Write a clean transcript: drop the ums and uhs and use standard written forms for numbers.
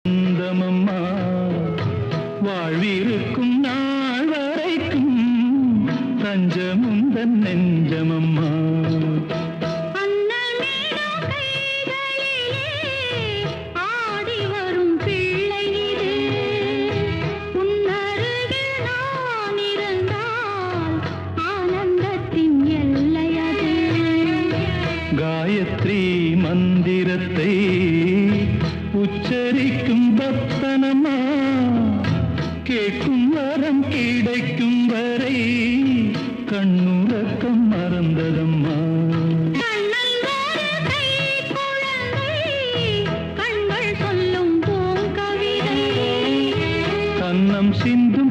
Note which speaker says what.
Speaker 1: சொந்தமம்மா வாழ்விருக்கும் நாள் வரைக்கும் தஞ்சமுந்தன் நெஞ்சமம்மா. காயத்ரி மந்திரத்தை உச்சரிக்கும் பக்தனம்மா கேட்கும் வரம் கிடைக்கும் வரை கண்ணுறக்கம் மறந்ததம்மா. கண்ணம் சிந்தும்